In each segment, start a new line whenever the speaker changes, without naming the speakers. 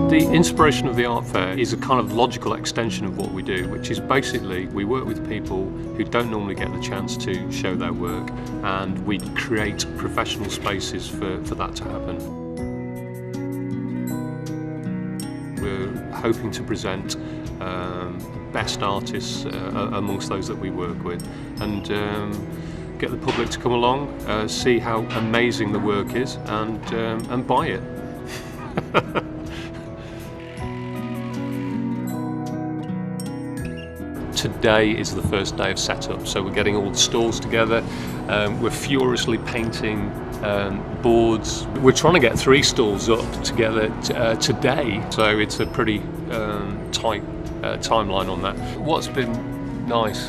The inspiration of the art fair is a kind of logical extension of what we do, which is basically we work with people who don't normally get the chance to show their work, and we create professional spaces for that to happen. We're hoping to present best artists amongst those that we work with, and get the public to come along, see how amazing the work is, and buy it. Today is the first day of setup, so we're getting all the stalls together. We're furiously painting boards. We're trying to get 3 stalls up together today, so it's a pretty tight timeline on that. What's been nice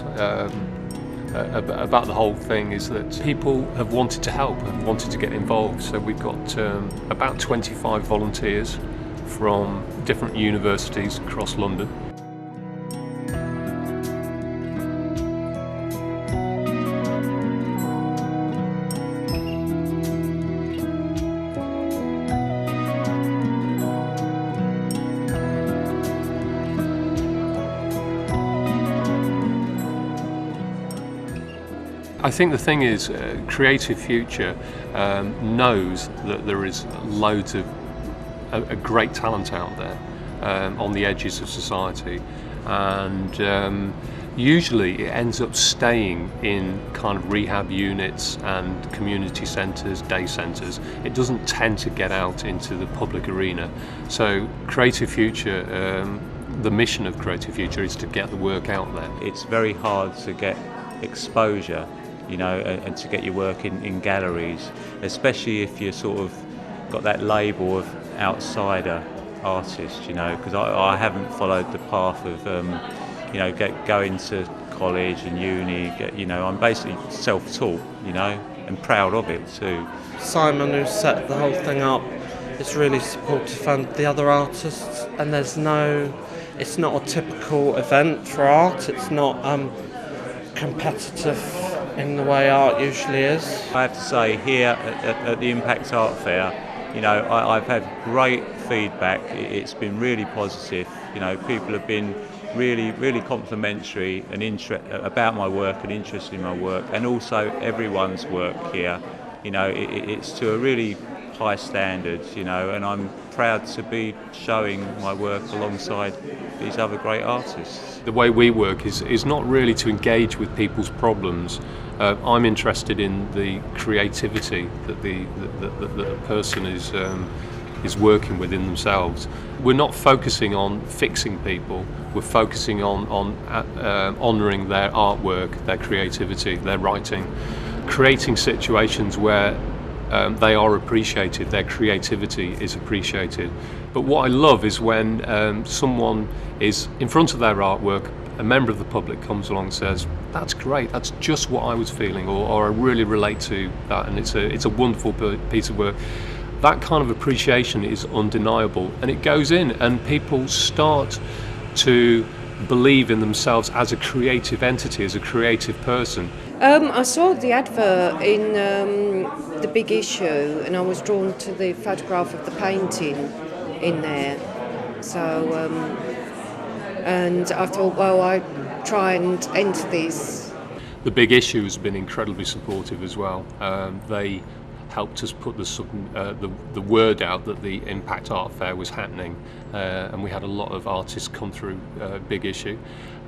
about the whole thing is that people have wanted to help and wanted to get involved. So we've got about 25 volunteers from different universities across London. I think the thing is, Creative Future knows that there is loads of a great talent out there on the edges of society, and usually it ends up staying in kind of rehab units and community centres, day centres. It doesn't tend to get out into the public arena. So Creative Future, the mission of Creative Future is to get the work out there.
It's very hard to get exposure, you know, and to get your work in galleries, especially if you sort of got that label of outsider artist, you know, because I haven't followed the path of, you know, going to college and uni, you know, I'm basically self-taught, you know, and proud of it too.
Simon, who set the whole thing up, is really supportive of the other artists, and it's not a typical event for art. It's not competitive in the way art usually is.
I have to say, here at the Impact Art Fair, you know, I've had great feedback. It's been really positive. You know, people have been really complimentary and about my work and interested in my work, and also everyone's work here. You know, it's to a really high standard, you know, and I'm proud to be showing my work alongside these other great artists.
The way we work is not really to engage with people's problems. I'm interested in the creativity that the person is working within themselves. We're not focusing on fixing people. We're focusing on honouring their artwork, their creativity, their writing, creating situations where they are appreciated, their creativity is appreciated. But what I love is when someone is in front of their artwork, a member of the public comes along and says, "That's great, that's just what I was feeling," or "I really relate to that, and it's a wonderful piece of work." That kind of appreciation is undeniable, and it goes in, and people start to believe in themselves as a creative entity, as a creative person.
I saw the advert in the big issue, and I was drawn to the photograph of the painting in there. So, and I thought, well, I'd try and enter this.
The big issue has been incredibly supportive as well. They helped us put the word out that the Impact Art Fair was happening, and we had a lot of artists come through Big Issue,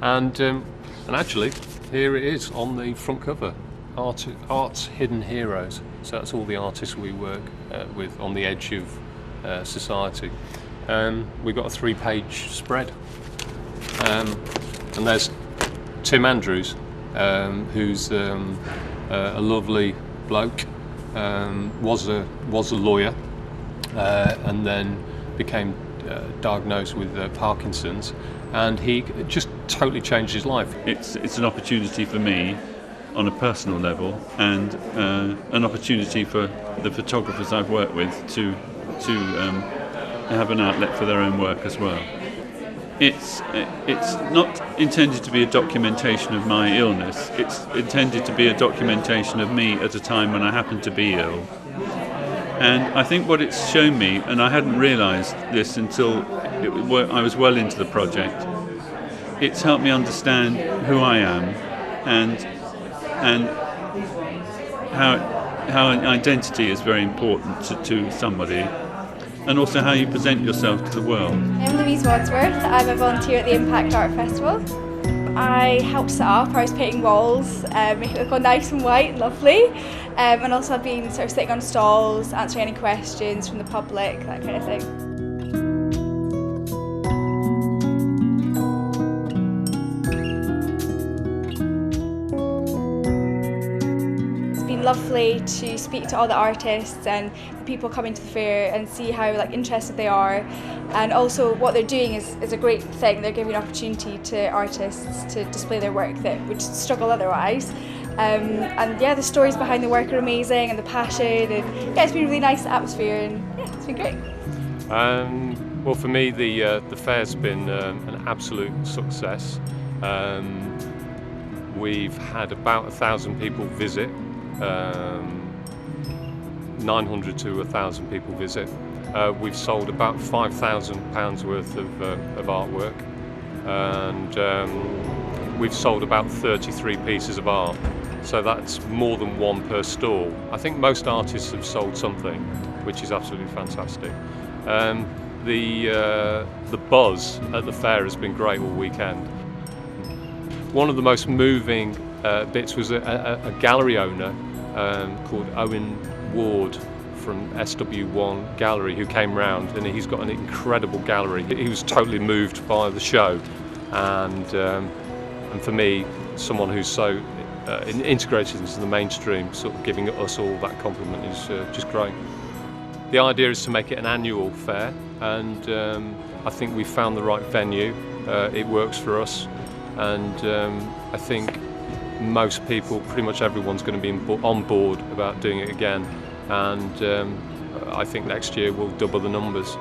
and actually here it is on the front cover, Art's Hidden Heroes. So that's all the artists we work with on the edge of society. We've got a 3-page spread, and there's Tim Andrews, who's a lovely bloke. Was a lawyer, and then became diagnosed with Parkinson's, and he just totally changed his life.
It's an opportunity for me on a personal level, and an opportunity for the photographers I've worked with to have an outlet for their own work as well. it's not intended to be a documentation of my illness. It's intended to be a documentation of me at a time when I happen to be ill. And I think what it's shown me, and I hadn't realised this until I was well into the project, it's helped me understand who I am and how an identity is very important to somebody, and also how you present yourself to the world.
I'm Louise Wadsworth. I'm a volunteer at the Impact Art Festival. I helped set up. I was painting walls, make it look all nice and white and lovely, and also I've been sort of sitting on stalls, answering any questions from the public, that kind of thing. Lovely to speak to all the artists and the people coming to the fair and see how interested they are, and also what they're doing is a great thing. They're giving an opportunity to artists to display their work that would struggle otherwise, and yeah, the stories behind the work are amazing, and the passion, and yeah, it's been a really nice atmosphere, and yeah, it's been great.
Well, for me the fair's been an absolute success. We've had about 1,000 people visit. 900 to 1,000 people visit. We've sold about £5,000 worth of artwork, and we've sold about 33 pieces of art, so that's more than one per stall. I think most artists have sold something, which is absolutely fantastic. The buzz at the fair has been great all weekend. One of the most moving bits was a gallery owner called Owen Ward from SW1 Gallery, who came round, and he's got an incredible gallery. He was totally moved by the show, and for me, someone who's so integrated into the mainstream, sort of giving us all that compliment is just great. The idea is to make it an annual fair, and I think we've found the right venue. It works for us, and I think most people, pretty much everyone's going to be on board about doing it again, and I think next year we'll double the numbers.